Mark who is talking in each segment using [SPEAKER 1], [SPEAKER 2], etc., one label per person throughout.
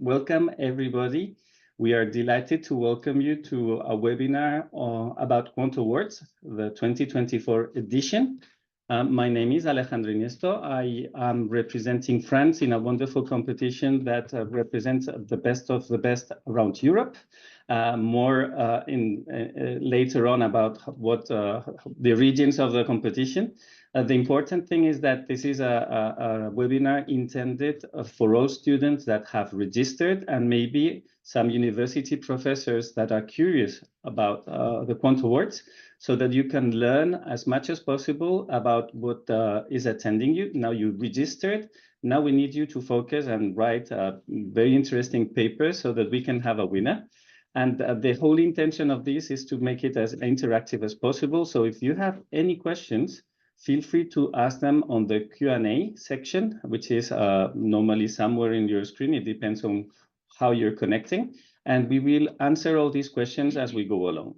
[SPEAKER 1] welcome everybody. We are delighted to welcome you to a webinar about Quand Awards, the 2024 edition. My name is Alejandro Iniesta. I am representing France in a wonderful competition that represents the best of the best around Europe. More later on about what the regions of the competition. The important thing is that this is a webinar intended for all students that have registered and maybe some university professors that are curious about the Quand Awards, so that you can learn as much as possible about what is attending you. Now you registered. Now we need you to focus and write a very interesting paper so that we can have a winner. And the whole intention of this is to make it as interactive as possible. So if you have any questions, feel free to ask them on the Q&A section, which is normally somewhere in your screen. It depends on how you're connecting. And we will answer all these questions as we go along.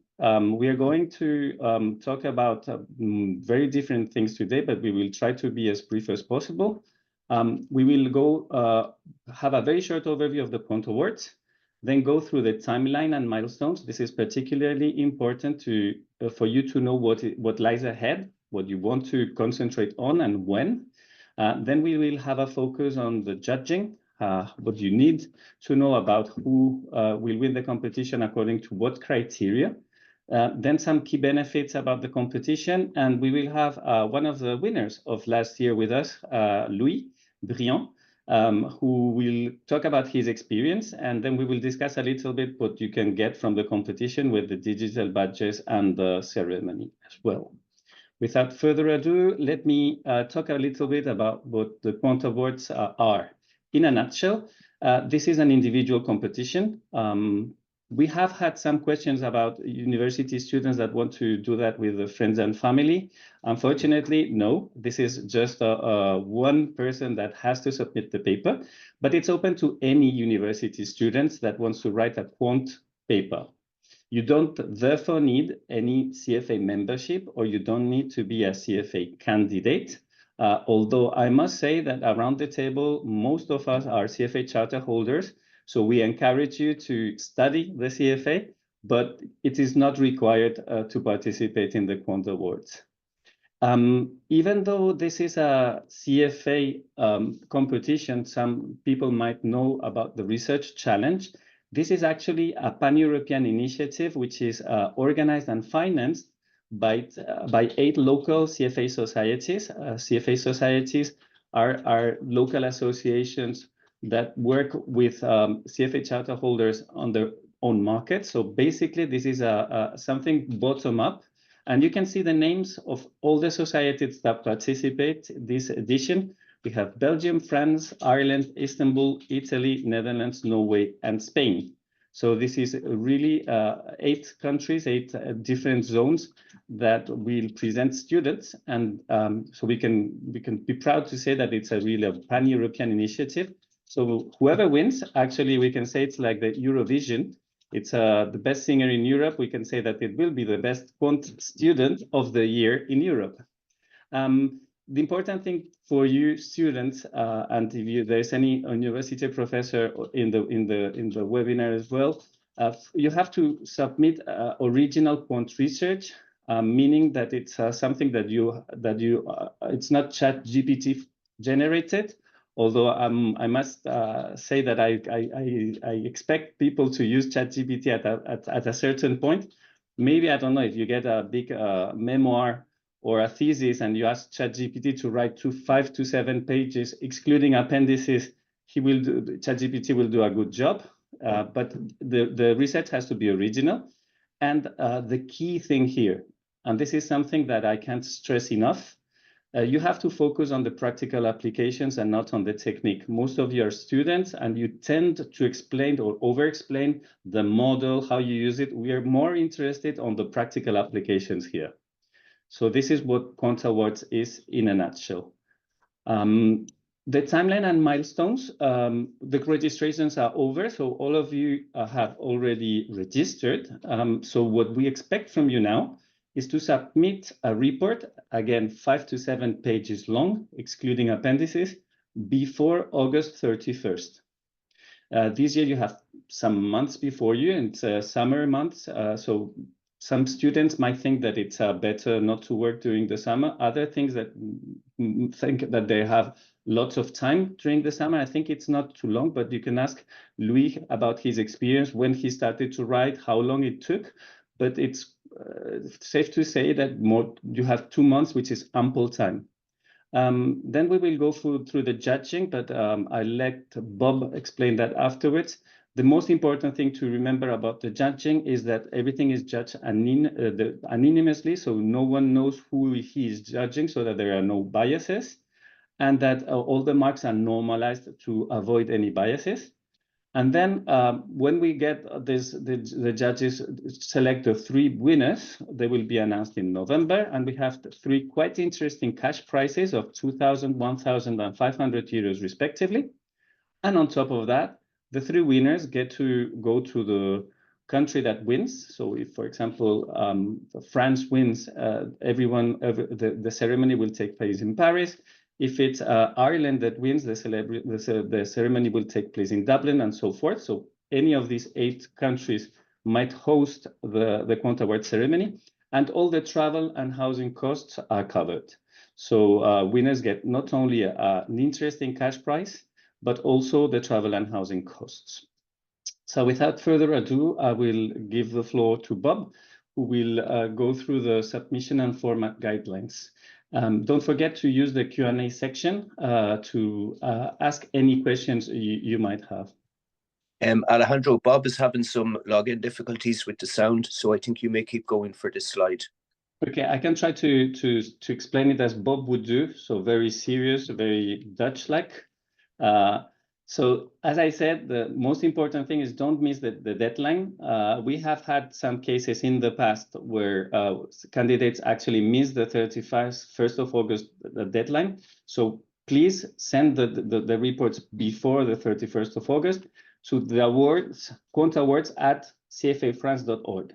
[SPEAKER 1] We are going to talk about very different things today, but we will try to be as brief as possible. We will go have a very short overview of the Quand Awards, then go through the timeline and milestones. This is particularly important for you to know what lies ahead, what you want to concentrate on and when. Then we will have a focus on the judging, what you need to know about who will win the competition according to what criteria. Then some key benefits about the competition. And we will have one of the winners of last year with us, Louis Briand, who will talk about his experience. And then we will discuss a little bit what you can get from the competition with the digital badges and the ceremony as well. Without further ado, let me talk a little bit about what the Quand Awards are. In a nutshell, this is an individual competition. We have had some questions about university students that want to do that with their friends and family. Unfortunately, no, this is just one person that has to submit the paper, but it's open to any university students that wants to write a quant paper. You don't therefore need any CFA membership, or you don't need to be a CFA candidate. Although I must say that around the table, most of us are CFA charter holders. So we encourage you to study the CFA, but it is not required to participate in the Quand Awards. Even though this is a CFA competition, some people might know about the research challenge. This is actually a pan-European initiative, which is organized and financed by 8 local CFA societies. CFA societies are local associations that work with CFA charter holders on their own market. So basically, this is something bottom up. And you can see the names of all the societies that participate this edition. We have Belgium, France, Ireland, Istanbul, Italy, Netherlands, Norway, and Spain. So this is really 8 countries, 8 different zones that will present students. And so we can be proud to say that it's a really pan-European initiative. So whoever wins, actually, we can say it's like the Eurovision. It's the best singer in Europe. We can say that it will be the best quant student of the year in Europe. The important thing for you students, and if there's any university professor in the webinar as well, you have to submit original quant research, meaning that it's something that it's not ChatGPT generated. Although I must say that I expect people to use ChatGPT at a certain point. Maybe, I don't know, if you get a big memoir or a thesis and you ask ChatGPT to write 5 to 7 pages, excluding appendices, ChatGPT will do a good job. But the research has to be original. And the key thing here, and this is something that I can't stress enough, you have to focus on the practical applications and not on the technique. Most of you are students and you tend to explain or over-explain the model, how you use it. We are more interested on the practical applications here. So this is what Quand Awards is in a nutshell. The timeline and milestones, the registrations are over. So all of you have already registered. So what we expect from you now is to submit a report, again, 5 to 7 pages long, excluding appendices, before August 31st. This year you have some months before you, and it's summer months, so some students might think that it's better not to work during the summer. Other things that think that they have lots of time during the summer. I think it's not too long, but you can ask Louis about his experience when he started to write, how long it took. But it's safe to say that you have 2 months, which is ample time. Then we will go through the judging, but I'll let Bob explain that afterwards. The most important thing to remember about the judging is that everything is judged anonymously, so no one knows who he is judging, so that there are no biases, and that all the marks are normalized to avoid any biases. And then when we get the judges select the 3 winners, they will be announced in November. And we have 3 quite interesting cash prizes of 2,000, 1,000 and 500 euros respectively. And on top of that, the 3 winners get to go to the country that wins. So if, for example, France wins, the ceremony will take place in Paris. If it's Ireland that wins, the ceremony will take place in Dublin, and so forth. So any of these 8 countries might host the Quand Award ceremony, and all the travel and housing costs are covered. So winners get not only an interesting cash prize, but also the travel and housing costs. So without further ado, I will give the floor to Bob, who will go through the submission and format guidelines. Don't forget to use the Q&A section to ask any questions you might have.
[SPEAKER 2] Alejandro, Bob is having some login difficulties with the sound, so I think you may keep going for this slide.
[SPEAKER 1] Okay, I can try to explain it as Bob would do, so very serious, very Dutch-like. So as I said, the most important thing is don't miss the deadline. We have had some cases in the past where candidates actually miss the 1st of August the deadline. So please send the reports before the 31st of August to the awards, quantawards@cfafrance.org.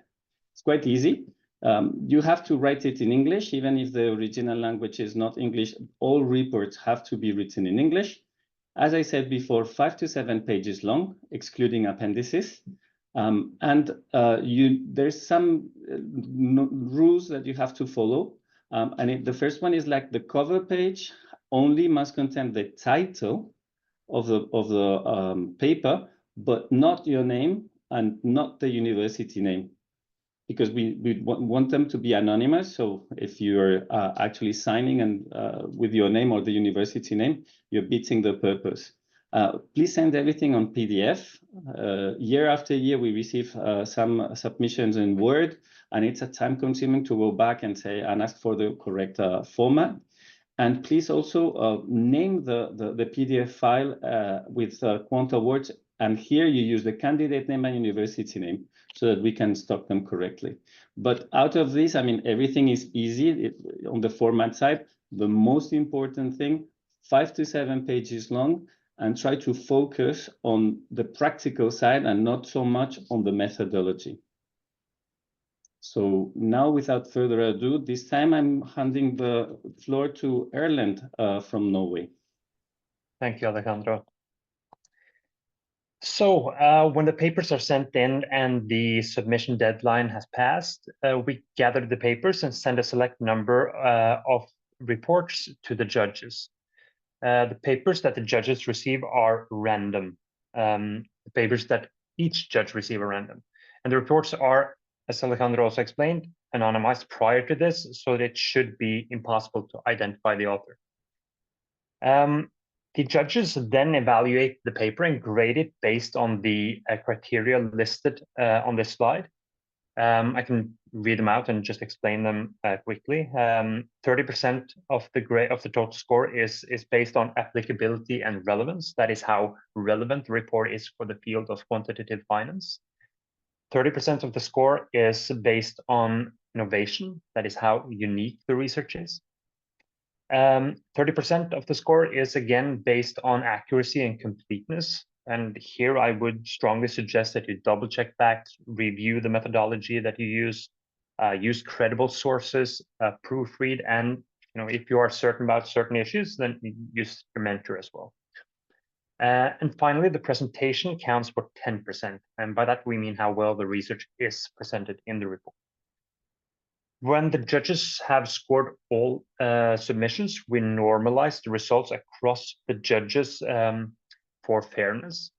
[SPEAKER 1] It's quite easy. You have to write it in English, even if the original language is not English. All reports have to be written in English. As I said before, 5 to 7 pages long, excluding appendices. There's some rules that you have to follow. The first one is like the cover page only must contain the title of the paper, but not your name and not the university name, because we want them to be anonymous. So if you're actually signing and with your name or the university name, you're beating the purpose. Please send everything on PDF. Year after year, we receive some submissions in Word, and it's a time-consuming to go back and ask for the correct format. And please also name the PDF file with Quand Awards, and here you use the candidate name and university name, so that we can stock them correctly. But out of this, I mean, everything is easy on the format side. The most important thing, 5 to 7 pages long, and try to focus on the practical side and not so much on the methodology. So now, without further ado, this time I'm handing the floor to Erlend from Norway.
[SPEAKER 3] Thank you, Alejandro. So when the papers are sent in and the submission deadline has passed, we gather the papers and send a select number of reports to the judges. The papers that the judges receive are random. The papers that each judge receive are random. And the reports are, as Alejandro also explained, anonymized prior to this, so that it should be impossible to identify the author. The judges then evaluate the paper and grade it based on the criteria listed on this slide. I can read them out and just explain them quickly. 30% of the total score is based on applicability and relevance. That is how relevant the report is for the field of quantitative finance. 30% of the score is based on innovation. That is how unique the research is. 30% of the score is again based on accuracy and completeness. And here I would strongly suggest that you double check facts, review the methodology that you use credible sources, proofread, and if you are certain about certain issues, then use your mentor as well. And finally, the presentation counts for 10%. And by that, we mean how well the research is presented in the report. When the judges have scored all submissions, we normalize the results across the judges for fairness.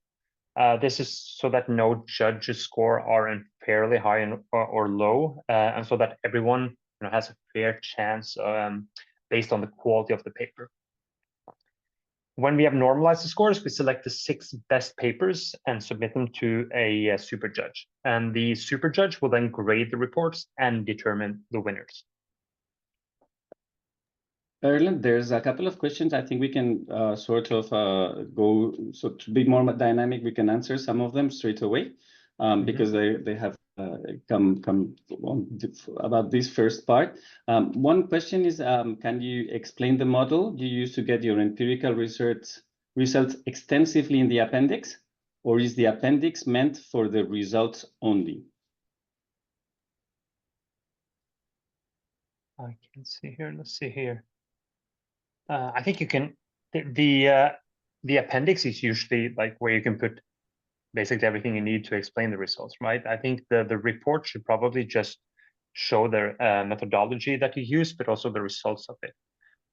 [SPEAKER 3] This is so that no judge's score are unfairly high or low, and so that everyone has a fair chance based on the quality of the paper. When we have normalized the scores, we select the 6 best papers and submit them to a super judge. And the super judge will then grade the reports and determine the winners.
[SPEAKER 1] Erlen, there's a couple of questions. I think we can sort of go, so to be more dynamic, we can answer some of them straight away because they have come on about this first part. One question is, can you explain the model you use to get your empirical results extensively in the appendix, or is the appendix meant for the results only?
[SPEAKER 3] I can see here. Let's see here. I think you can. The appendix is usually like where you can put basically everything you need to explain the results, right? I think the report should probably just show the methodology that you use, but also the results of it,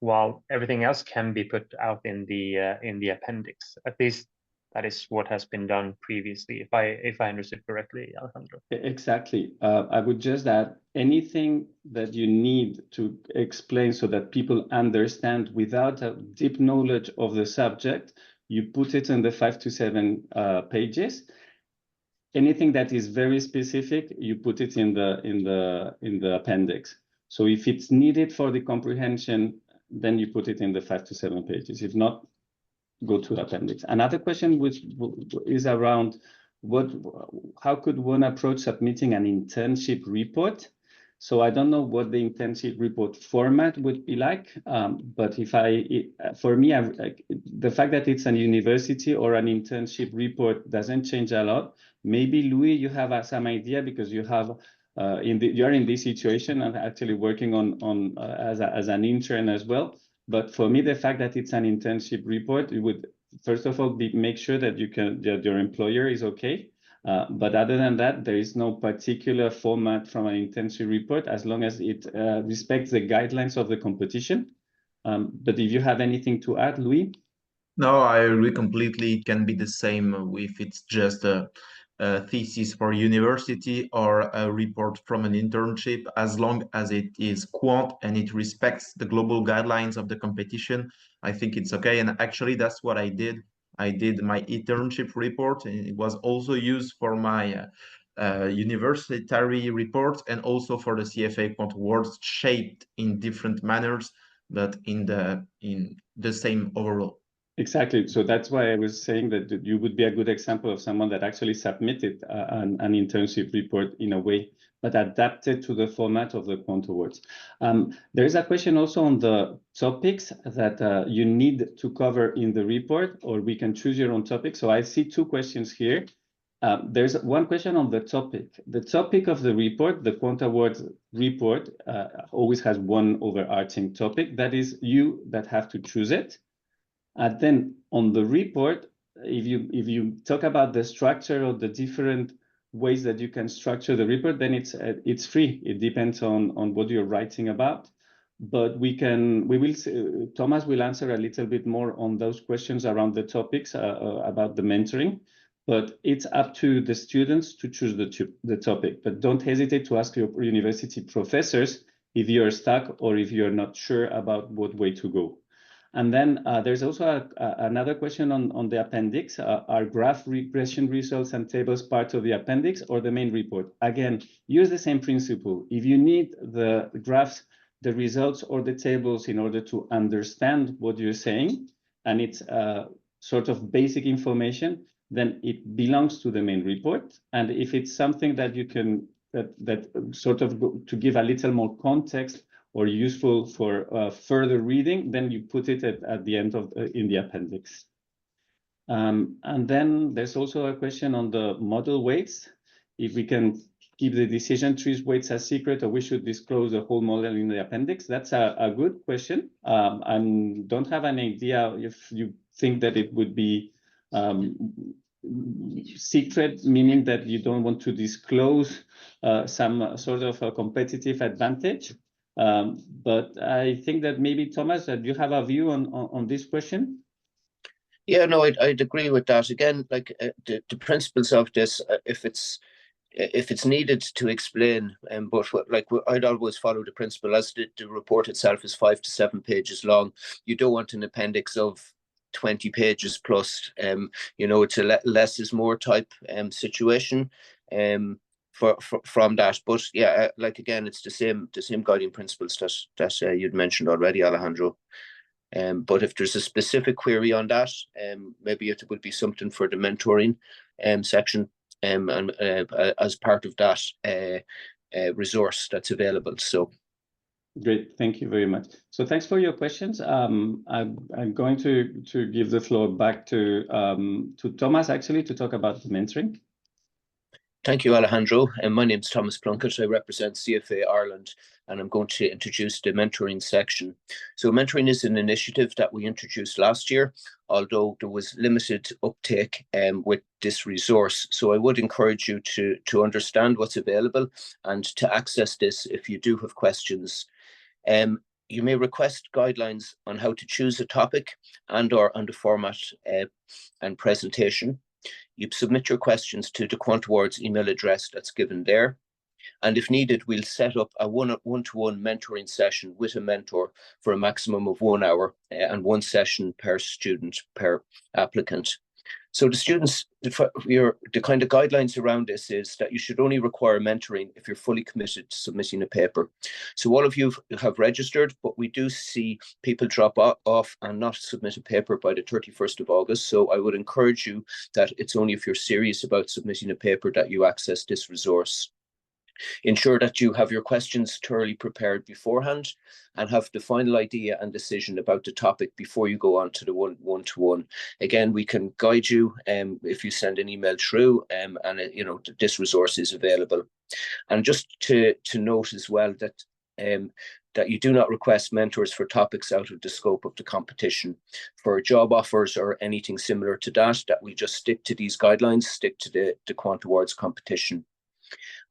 [SPEAKER 3] while everything else can be put out in the appendix. At least that is what has been done previously, if I understood correctly, Alejandro.
[SPEAKER 1] Exactly. I would just add anything that you need to explain so that people understand without a deep knowledge of the subject, you put it in the 5 to 7 pages. Anything that is very specific, you put it in the appendix. So if it's needed for the comprehension, then you put it in the 5 to 7 pages. If not, go to the appendix. Another question which is around how could one approach submitting an internship report? So I don't know what the internship report format would be like, but for me, the fact that it's an university or an internship report doesn't change a lot. Maybe Louis, you have some idea because you have you're in this situation and actually working on as an intern as well. But for me, the fact that it's an internship report, it would first of all make sure that your employer is okay. But other than that, there is no particular format from an internship report as long as it respects the guidelines of the competition. But if you have anything to add, Louis?
[SPEAKER 4] No, I agree completely. It can be the same if it's just a thesis for university or a report from an internship, as long as it is quant and it respects the global guidelines of the competition. I think it's okay. And actually, that's what I did. I did my internship report, and it was also used for my university report and also for the CFA Quant Awards, shaped in different manners, but in the same overall.
[SPEAKER 1] Exactly. So that's why I was saying that you would be a good example of someone that actually submitted an internship report in a way, but adapted to the format of the Quant Awards. There is a question also on the topics that you need to cover in the report, or we can choose your own topic. So I see 2 questions here. There's one question on the topic. The topic of the report, the Quant Awards report, always has one overarching topic. That is you that have to choose it. And then on the report, if you talk about the structure or the different ways that you can structure the report, then it's free. It depends on what you're writing about. But Thomas will answer a little bit more on those questions around the topics about the mentoring. But it's up to the students to choose the topic. But don't hesitate to ask your university professors if you're stuck or if you're not sure about what way to go. And then there's also another question on the appendix. Are graph regression results and tables part of the appendix or the main report? Again, use the same principle. If you need the graphs, the results, or the tables in order to understand what you're saying, and it's sort of basic information, then it belongs to the main report. And if it's something that you can, that sort of to give a little more context or useful for further reading, then you put it at the end of in the appendix. And then there's also a question on the model weights. If we can keep the decision trees weights as secret, or we should disclose the whole model in the appendix. That's a good question. I don't have an idea if you think that it would be secret, meaning that you don't want to disclose some sort of a competitive advantage. But I think that maybe, Thomas, that you have a view on this question?
[SPEAKER 2] Yeah, no, I'd agree with that. Again, like the principles of this, if it's needed to explain, but I'd always follow the principle as the report itself is 5 to 7 pages long. You don't want an appendix of 20 pages plus. It's a less is more type situation from that. But yeah, like again, it's the same guiding principles that you'd mentioned already, Alejandro. But if there's a specific query on that, maybe it would be something for the mentoring section and as part of that resource that's available. So
[SPEAKER 1] great, thank you very much. So thanks for your questions. I'm going to give the floor back to Thomas actually to talk about the mentoring.
[SPEAKER 2] Thank you, Alejandro. My name is Thomas Plunkett. I represent CFA Ireland, and I'm going to introduce the mentoring section. So mentoring is an initiative that we introduced last year, although there was limited uptake with this resource. So I would encourage you to understand what's available and to access this if you do have questions. You may request guidelines on how to choose a topic and/or on the format and presentation. You submit your questions to the Quant Awards email address that's given there. And if needed, we'll set up a one-to-one mentoring session with a mentor for a maximum of 1 hour and 1 session per student, per applicant. So the students, the kind of guidelines around this is that you should only require mentoring if you're fully committed to submitting a paper. So all of you have registered, but we do see people drop off and not submit a paper by the 31st of August. So I would encourage you that it's only if you're serious about submitting a paper that you access this resource. Ensure that you have your questions thoroughly prepared beforehand and have the final idea and decision about the topic before you go on to the one-to-one. Again, we can guide you if you send an email through, and this resource is available. And just to note as well that that you do not request mentors for topics out of the scope of the competition. For job offers or anything similar to that we just stick to these guidelines, stick to the Quant Awards competition.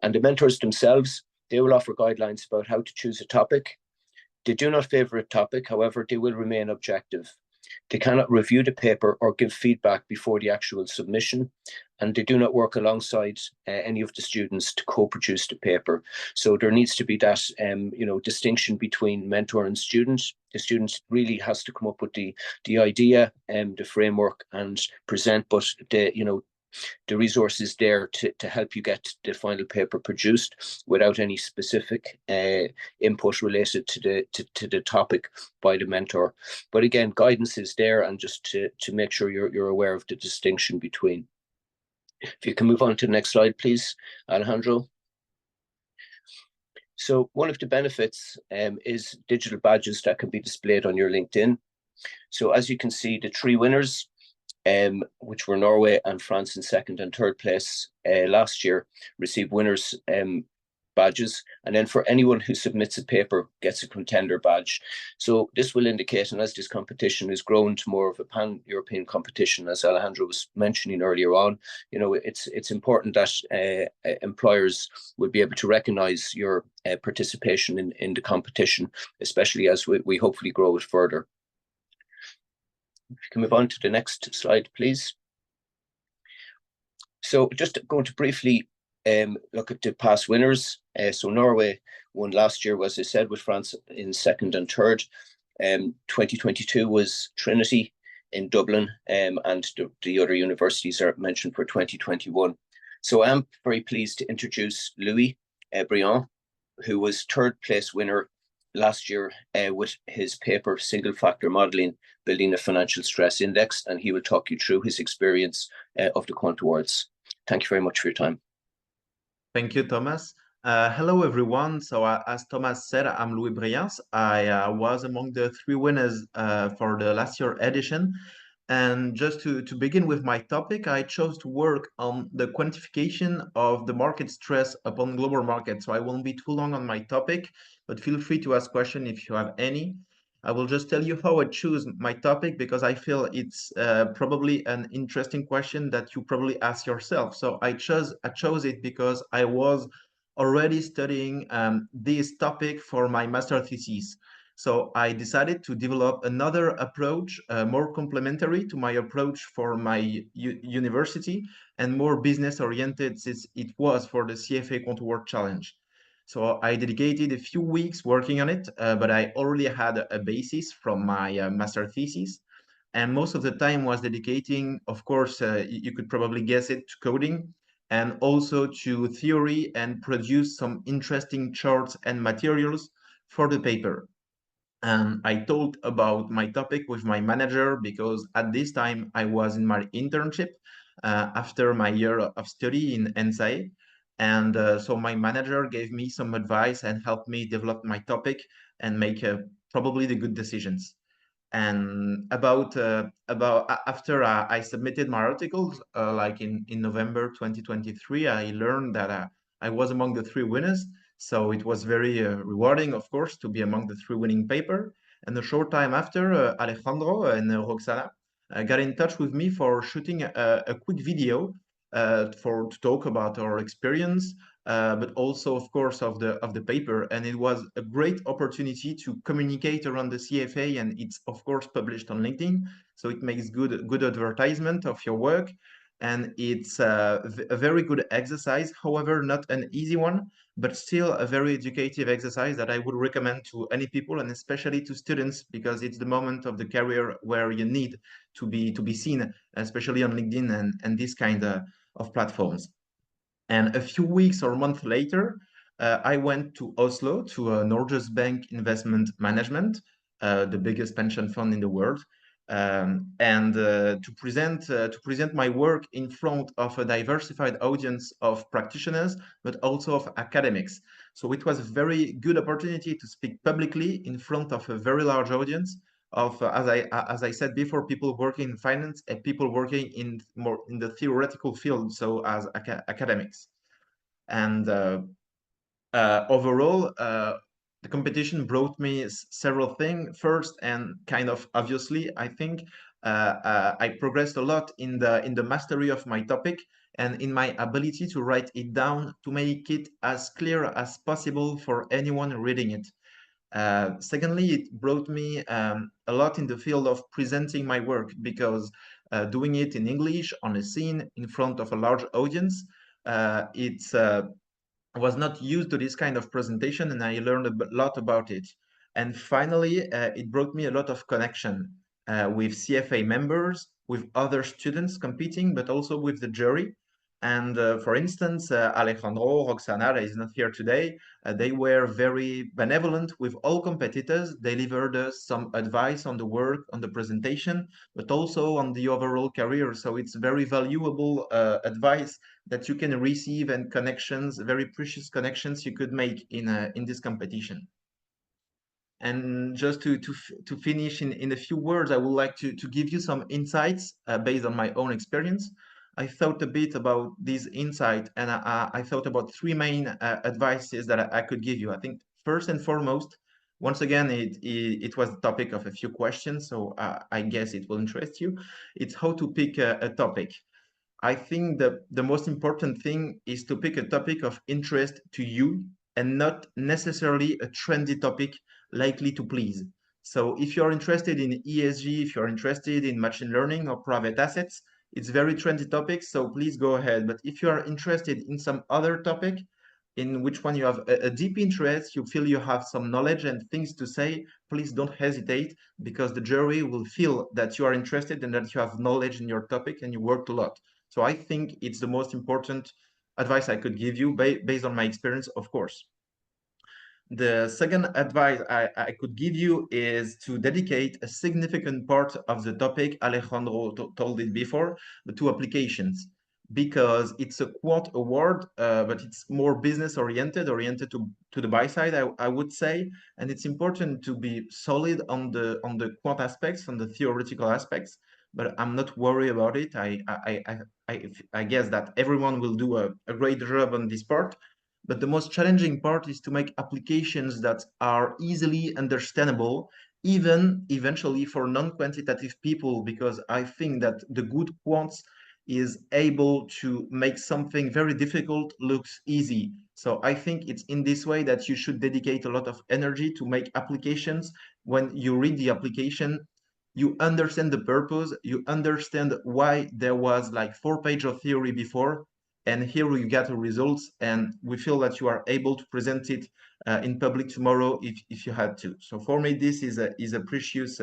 [SPEAKER 2] And the mentors themselves, they will offer guidelines about how to choose a topic. They do not favor a topic, however, they will remain objective. They cannot review the paper or give feedback before the actual submission, and they do not work alongside any of the students to co-produce the paper. So there needs to be that distinction between mentor and student. The student really has to come up with the idea and the framework and present, but the resources there to help you get the final paper produced without any specific input related to the topic by the mentor. But again, guidance is there, and just to make sure you're aware of the distinction between. If you can move on to the next slide, please, Alejandro. So one of the benefits is digital badges that can be displayed on your LinkedIn. So as you can see, the 3 winners, which were Norway and France in 2nd and 3rd place last year, receive winners' badges. And then for anyone who submits a paper gets a contender badge. So this will indicate, and as this competition is grown to more of a pan-European competition, as Alejandro was mentioning earlier on, it's important that employers will be able to recognize your participation in the competition, especially as we hopefully grow it further. If you can move on to the next slide, please. So just going to briefly look at the past winners. So Norway won last year, as I said, with France in 2nd and 3rd. 2022 was Trinity in Dublin, and the other universities are mentioned for 2021. So I'm very pleased to introduce Louis Briand, who was 3rd place winner last year with his paper, Single Factor Modeling, Building a Financial Stress Index, and he will talk you through his experience of the Quant Awards. Thank you very much for your time.
[SPEAKER 4] Thank you, Thomas. Hello, everyone. So as Thomas said, I'm Louis Briand. I was among the 3 winners for the last year edition. And just to begin with my topic, I chose to work on the quantification of the market stress upon global markets. So I won't be too long on my topic, but feel free to ask questions if you have any. I will just tell you how I choose my topic because I feel it's probably an interesting question that you probably ask yourself. So I chose it because I was already studying this topic for my master thesis. So I decided to develop another approach, more complementary to my approach for my university and more business oriented since it was for the CFA Quant Award Challenge. So I dedicated a few weeks working on it, but I already had a basis from my master thesis. And most of the time was dedicating, of course, you could probably guess it, to coding and also to theory and produce some interesting charts and materials for the paper. And I told about my topic with my manager because at this time I was in my internship after my year of study in NSA. And so my manager gave me some advice and helped me develop my topic and make probably the good decisions. And about after I submitted my articles, like in November 2023, I learned that I was among the 3 winners. So it was very rewarding, of course, to be among the 3 winning paper. And a short time after, Alejandro and Roxana got in touch with me for shooting a quick video to talk about our experience, but also, of course, of the paper. And it was a great opportunity to communicate around the CFA, and it's of course published on LinkedIn, so it makes good advertisement of your work, and it's a very good exercise. However, not an easy one, but still a very educative exercise that I would recommend to any people, and especially to students, because it's the moment of the career where you need to be seen, especially on LinkedIn and this kind of platforms. And a few weeks or months later, I went to Oslo to Norges Bank Investment Management, the biggest pension fund in the world, and to present my work in front of a diversified audience of practitioners, but also of academics. So it was a very good opportunity to speak publicly in front of a very large audience of, as I said before, people working in finance and people working in more in the theoretical field, so as academics. And overall, the competition brought me several things. First, and kind of obviously, I think I progressed a lot in the mastery of my topic and in my ability to write it down to make it as clear as possible for anyone reading it. Secondly, it brought me a lot in the field of presenting my work because doing it in English on a scene in front of a large audience, it's was not used to this kind of presentation, and I learned a lot about it. And finally, it brought me a lot of connection with CFA members, with other students competing, but also with the jury. And for instance, Alejandro, Roxana, that is not here today, they were very benevolent with all competitors. They delivered us some advice on the work, on the presentation, but also on the overall career. So it's very valuable advice that you can receive and connections, very precious connections you could make in this competition. And just to finish in a few words, I would like to give you some insights based on my own experience. I thought a bit about this insight, and I thought about 3 main advices that I could give you. I think first and foremost, once again, it was the topic of a few questions, so I guess it will interest you. It's how to pick a topic. I think that the most important thing is to pick a topic of interest to you and not necessarily a trendy topic likely to please. So if you're interested in ESG, if you're interested in machine learning or private assets, it's very trendy topic, so please go ahead. But if you are interested in some other topic in which one you have a deep interest, you feel you have some knowledge and things to say, please don't hesitate, because the jury will feel that you are interested and that you have knowledge in your topic and you worked a lot. So I think it's the most important advice I could give you based on my experience, of course. The second advice I could give you is to dedicate a significant part of the topic, Alejandro told it before, but to applications, because it's a quant award, but it's more business oriented to the buy side, I would say, and it's important to be solid on the quant aspects, on the theoretical aspects. But I'm not worried about it. I guess that everyone will do a great job on this part. But the most challenging part is to make applications that are easily understandable even eventually for non-quantitative people, because I think that the good quants is able to make something very difficult looks easy. So I think it's in this way that you should dedicate a lot of energy to make applications. When you read the application, you understand the purpose, you understand why there was like 4 pages of theory before, and here you get the results, and we feel that you are able to present it in public tomorrow if you had to. So for me, this is a precious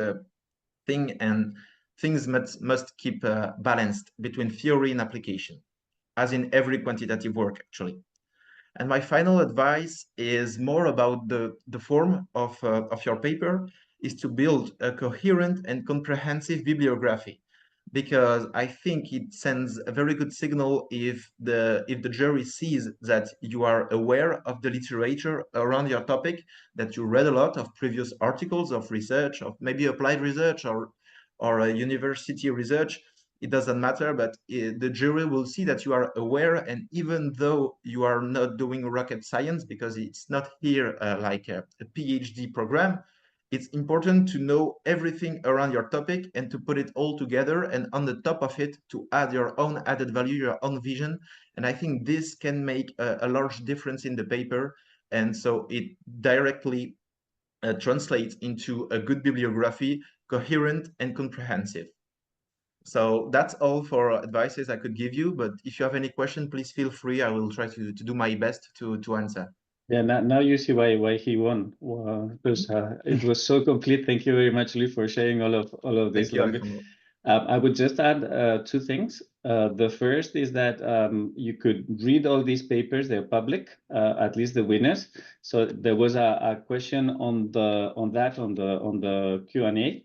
[SPEAKER 4] thing, and things must keep balanced between theory and application, as in every quantitative work, actually. And my final advice is more about the form of your paper, is to build a coherent and comprehensive bibliography, because I think it sends a very good signal if the jury sees that you are aware of the literature around your topic, that you read a lot of previous articles of research, of maybe applied research or a university research. It doesn't matter, but the jury will see that you are aware, and even though you are not doing rocket science, because it's not here like a PhD program, it's important to know everything around your topic and to put it all together, and on the top of it to add your own added value, your own vision. And I think this can make a large difference in the paper, and so it directly translates into a good bibliography, coherent and comprehensive. So that's all for advices I could give you, but if you have any question, please feel free. I will try to do my best to answer.
[SPEAKER 1] Yeah, now you see why he won. Because it was so complete. Thank you very much, Lee, for sharing all of this.
[SPEAKER 4] Thank you, Alejandro.
[SPEAKER 1] I would just add 2 things. The first is that you could read all these papers; they're public, at least the winners. So there was a question on the Q&A.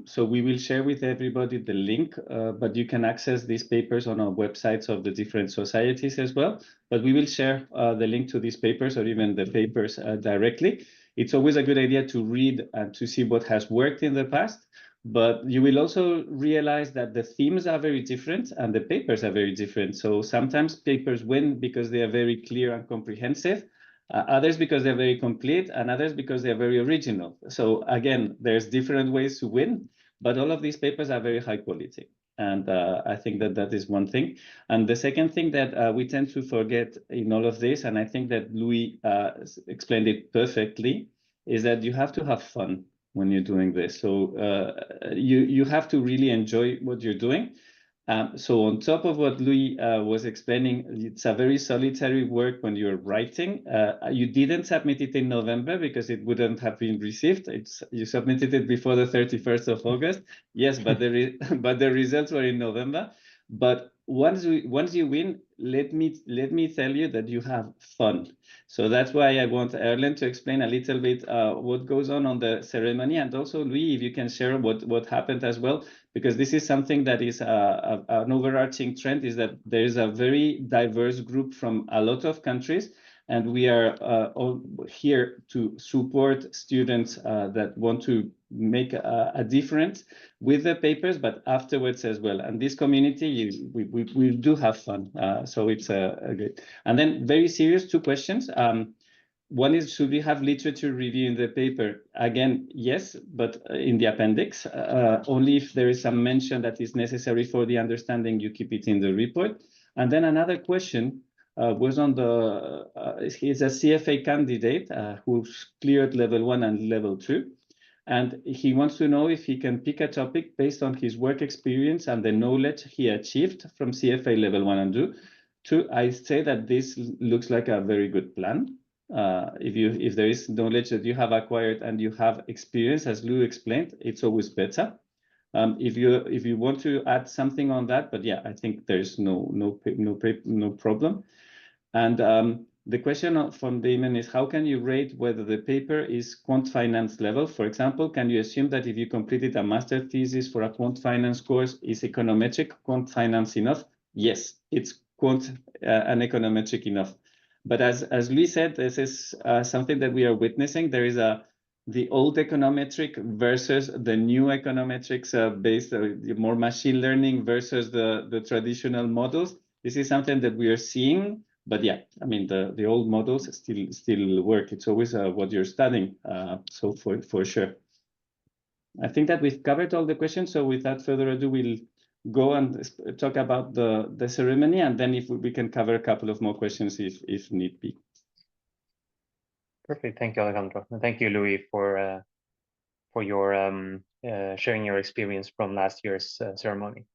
[SPEAKER 1] So we will share with everybody the link, but you can access these papers on our websites of the different societies as well. But we will share the link to these papers, or even the papers directly. It's always a good idea to read and to see what has worked in the past. But you will also realize that the themes are very different and the papers are very different. So sometimes papers win because they are very clear and comprehensive, others because they're very complete, and others because they're very original. So again, there's different ways to win, but all of these papers are very high quality. And I think that is one thing. And the second thing that we tend to forget in all of this, and I think that Louis explained it perfectly, is that you have to have fun when you're doing this. So you have to really enjoy what you're doing. So on top of what Louis was explaining, it's a very solitary work when you're writing. You didn't submit it in November because it wouldn't have been received. You submitted it before the 31st of August. Yes, but the results were in November. But once you win, let me tell you that you have fun. So that's why I want Erlen to explain a little bit what goes on the ceremony, and also Louis, if you can share what happened as well, because this is something that is an overarching trend, is that there is a very diverse group from a lot of countries, and we are all here to support students that want to make a difference with the papers, but afterwards as well. And this community, we do have fun. So it's a good. And then very serious 2 questions. One is, should we have literature review in the paper? Again, yes, but in the appendix. Only if there is some mention that is necessary for the understanding, you keep it in the report. And then another question was on he's a CFA candidate who's cleared level 1 and level 2. And he wants to know if he can pick a topic based on his work experience and the knowledge he achieved from CFA level 1 and 2. I say that this looks like a very good plan. If there is knowledge that you have acquired and you have experience, as Lou explained, it's always better. If you want to add something on that, but yeah, I think there's no problem. And the question from Damon is, how can you rate whether the paper is quant finance level? For example, can you assume that if you completed a master thesis for a quant finance course, is econometric quant finance enough? Yes, it's quant and econometric enough. But as Louis said, this is something that we are witnessing. There is the old econometric versus the new econometrics based more machine learning versus the traditional models. This is something that we are seeing. But yeah, I mean, the old models still work. It's always what you're studying. So for sure. I think that we've covered all the questions. So without further ado, we'll go and talk about the ceremony, and then if we can cover a couple of more questions if need be.
[SPEAKER 3] Perfect. Thank you, Alejandro. And thank you, Louis, for your sharing your experience from last year's ceremony.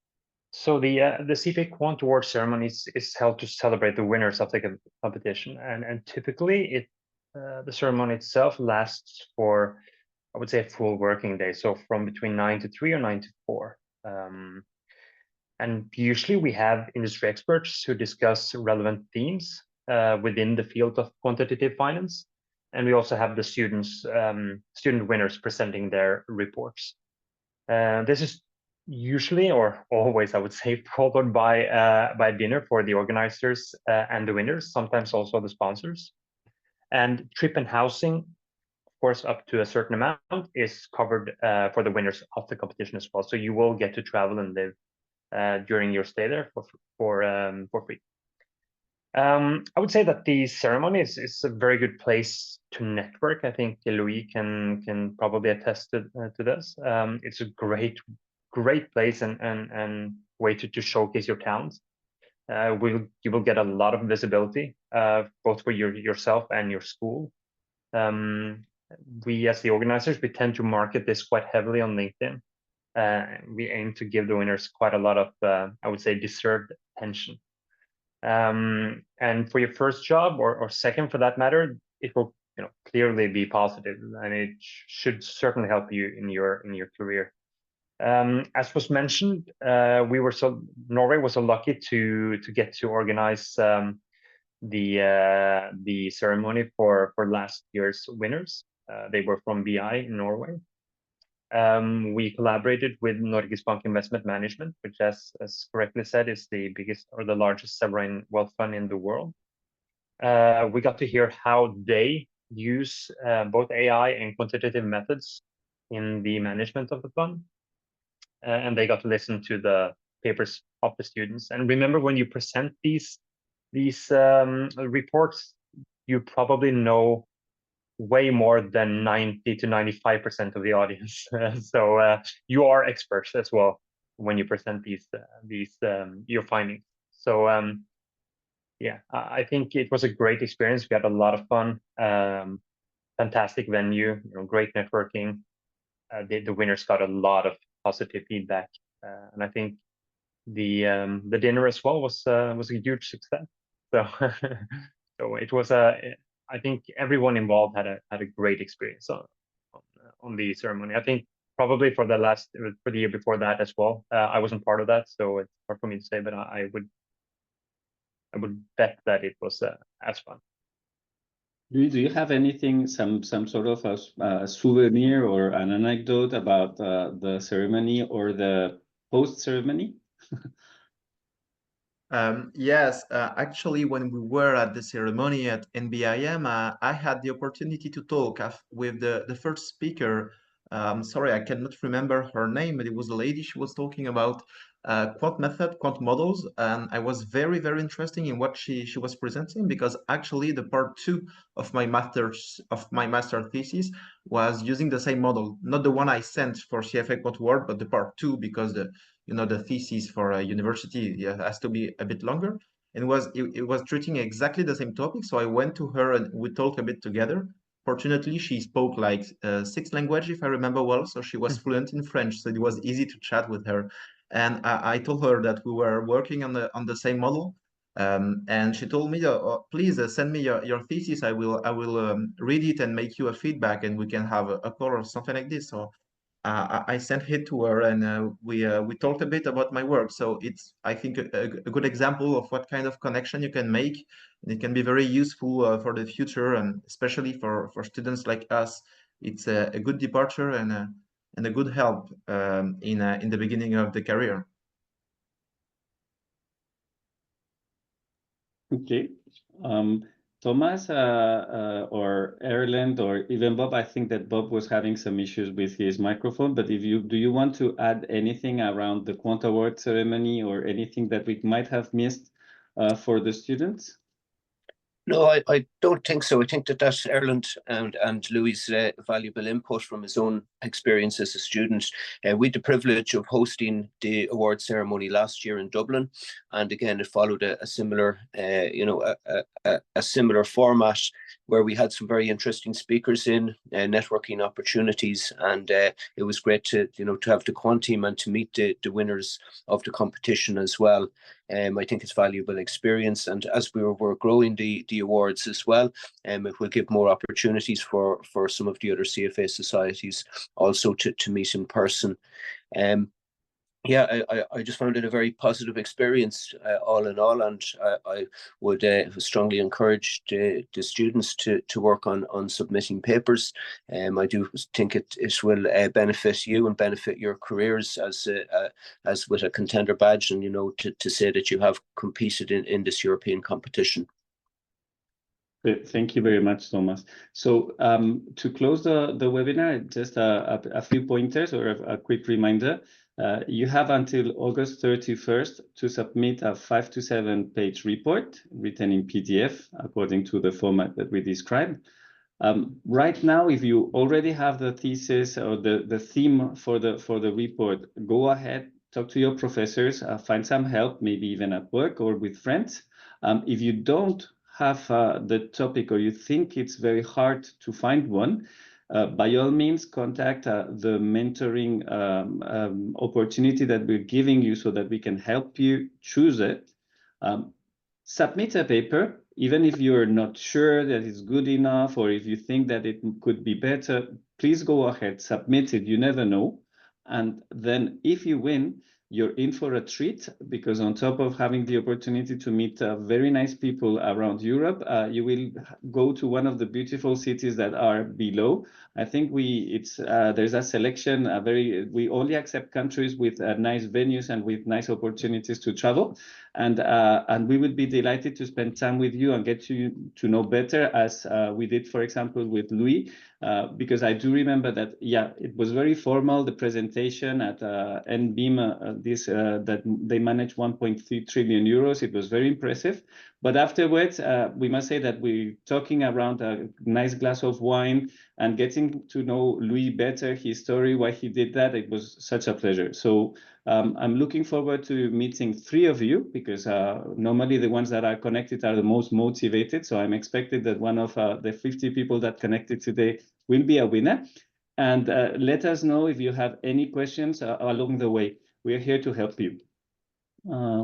[SPEAKER 3] So the CFA Quant Award ceremony is held to celebrate the winners of the competition, and typically the ceremony itself lasts for, I would say, a full working day, so from between 9 to 3 or 9 to 4. And usually we have industry experts who discuss relevant themes within the field of quantitative finance, and we also have the student winners presenting their reports. This is usually, or always, I would say, followed by dinner for the organizers and the winners, sometimes also the sponsors. And trip and housing, of course, up to a certain amount is covered for the winners of the competition as well. So you will get to travel and live during your stay there for free. I would say that the ceremony is a very good place to network. I think Louis can probably attest to this. It's a great place and way to showcase your talents. You will get a lot of visibility, both for yourself and your school. We, as the organizers, we tend to market this quite heavily on LinkedIn. We aim to give the winners quite a lot of, I would say, deserved attention. And for your first job or second, for that matter, it will clearly be positive, and it should certainly help you in your career. As was mentioned, Norway was so lucky to get to organize the ceremony for last year's winners. They were from BI in Norway. We collaborated with Norges Bank Investment Management, which, as correctly said, is the biggest or the largest sovereign wealth fund in the world. We got to hear how they use both AI and quantitative methods in the management of the fund. And they got to listen to the papers of the students. And remember, when you present these reports, you probably know way more than 90 to 95% of the audience. So you are experts as well when you present these your findings. So yeah, I think it was a great experience. We had a lot of fun. Fantastic venue, great networking. The winners got a lot of positive feedback, and I think the dinner as well was a huge success. So so it was I think everyone involved had a great experience on the ceremony. I think probably for the year before that as well. I wasn't part of that, so it's hard for me to say, but I would bet that it was as fun.
[SPEAKER 1] Do you have anything, some sort of a souvenir or an anecdote about the ceremony or the post-ceremony?
[SPEAKER 4] Yes, actually, when we were at the ceremony at NBIM, I had the opportunity to talk with the first speaker. Sorry, I cannot remember her name, but it was a lady. She was talking about quant method, quant models, and I was very, very interested in what she was presenting, because actually the part 2 of my master thesis was using the same model, not the one I sent for CFA Quant Award, but the part 2, because the thesis for a university has to be a bit longer. And it was treating exactly the same topic. So I went to her and we talked a bit together. Fortunately, she spoke like 6 languages, if I remember well. So she was fluent in French. So it was easy to chat with her. And I told her that we were working on the same model. And she told me, please send me your thesis. I will read it and make you a feedback, and we can have a call or something like this. So I sent it to her, and we talked a bit about my work. So it's, I think, a good example of what kind of connection you can make. And it can be very useful for the future, and especially for students like us. It's a good departure and a good help in the beginning of the career.
[SPEAKER 1] Okay. Thomas or Erland or even Bob, I think that Bob was having some issues with his microphone, but do you want to add anything around the Quant Award ceremony or anything that we might have missed for the students?
[SPEAKER 2] No, I don't think so. I think that's Erland and Louis' valuable input from his own experience as a student. We had the privilege of hosting the award ceremony last year in Dublin, and again, it followed a similar, a similar format where we had some very interesting speakers in, networking opportunities, and it was great to have the Quand team and to meet the winners of the competition as well. I think it's valuable experience, and as we're growing the awards as well, it will give more opportunities for some of the other CFA societies also to meet in person. Yeah, I just found it a very positive experience all in all, and I would strongly encourage the students to work on submitting papers. I do think it will benefit you and benefit your careers as with a contender badge, and to say that you have competed in this European competition.
[SPEAKER 1] Great. Thank you very much, Thomas. So to close the webinar, just a few pointers or a quick reminder. You have until August 31st to submit a 5 to 7 page report written in PDF according to the format that we described. Right now, if you already have the thesis or the theme for the report, go ahead, talk to your professors, find some help, maybe even at work or with friends. If you don't have the topic or you think it's very hard to find one, by all means contact the mentoring opportunity that we're giving you so that we can help you choose it. Submit a paper, even if you're not sure that it's good enough or if you think that it could be better, please go ahead, submit it, you never know. And then if you win, you're in for a treat, because on top of having the opportunity to meet very nice people around Europe, you will go to one of the beautiful cities that are below. I think there's a selection, we only accept countries with nice venues and with nice opportunities to travel. And we would be delighted to spend time with you and get you to know better, as we did, for example, with Louis, because I do remember that, it was very formal, the presentation at NBIM, that they managed 1.3 trillion euros. It was very impressive. But afterwards, we must say that we're talking around a nice glass of wine and getting to know Louis better, his story, why he did that. It was such a pleasure. So I'm looking forward to meeting 3 of you, because normally the ones that are connected are the most motivated. So I'm expecting that one of the 50 people that connected today will be a winner. And let us know if you have any questions along the way. We're here to help you.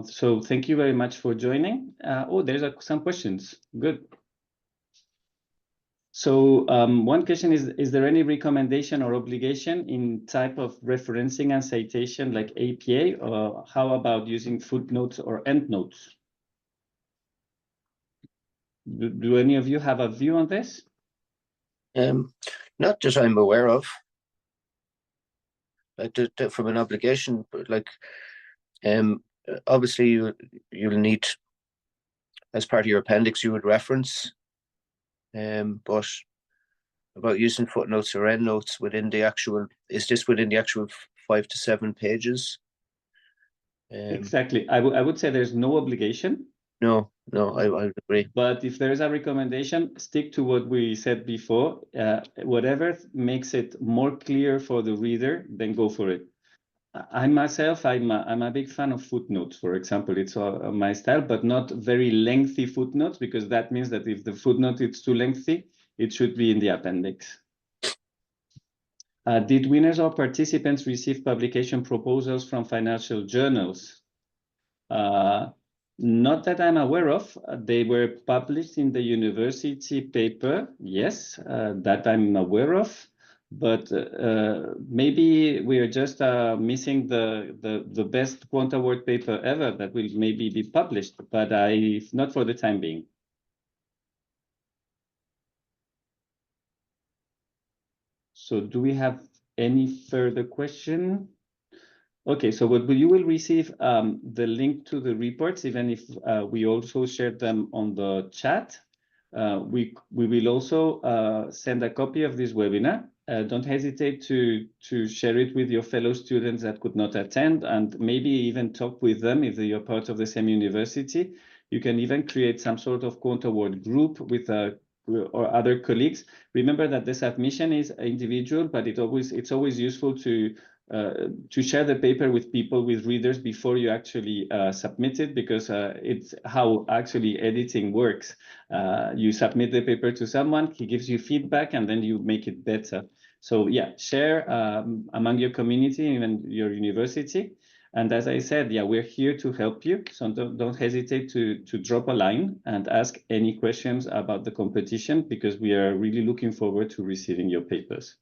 [SPEAKER 1] So thank you very much for joining. There's some questions. Good. So one question is there any recommendation or obligation in type of referencing and citation like APA, or how about using footnotes or endnotes? Do any of you have a view on this?
[SPEAKER 2] Not that I'm aware of. From an obligation, like obviously you'll need, as part of your appendix, you would reference, but about using footnotes or endnotes within the actual, is this within the actual 5 to 7 pages?
[SPEAKER 1] Exactly. I would say there's no obligation.
[SPEAKER 2] No, I would agree.
[SPEAKER 1] But if there is a recommendation, stick to what we said before. Whatever makes it more clear for the reader, then go for it. I'm a big fan of footnotes, for example. It's my style, but not very lengthy footnotes, because that means that if the footnote is too lengthy, it should be in the appendix. Did winners or participants receive publication proposals from financial journals? Not that I'm aware of. They were published in the university paper, yes, that I'm aware of. But maybe we are just missing the best Quant Award paper ever that will maybe be published, but not for the time being. So do we have any further question? Okay, so you will receive the link to the reports, even if we also share them on the chat. We will also send a copy of this webinar. Don't hesitate to share it with your fellow students that could not attend, and maybe even talk with them if they are part of the same university. You can even create some sort of Quant Award group with or other colleagues. Remember that the submission is individual, but it's always useful to share the paper with people, with readers, before you actually submit it, because it's how actually editing works. You submit the paper to someone, he gives you feedback, and then you make it better. So yeah, share among your community, even your university. And as I said, yeah, we're here to help you. So don't hesitate to drop a line and ask any questions about the competition, because we are really looking forward to receiving your papers.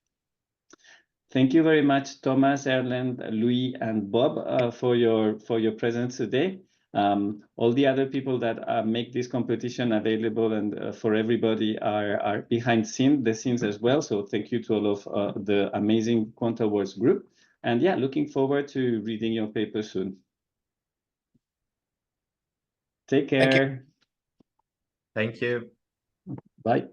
[SPEAKER 1] Thank you very much, Thomas, Erland, Louis, and Bob, for your presence today. All the other people that make this competition available and for everybody are behind the scenes as well. So thank you to all of the amazing Quant Awards group. And yeah, looking forward to reading your paper soon. Take care.
[SPEAKER 4] Thank you.
[SPEAKER 1] Bye.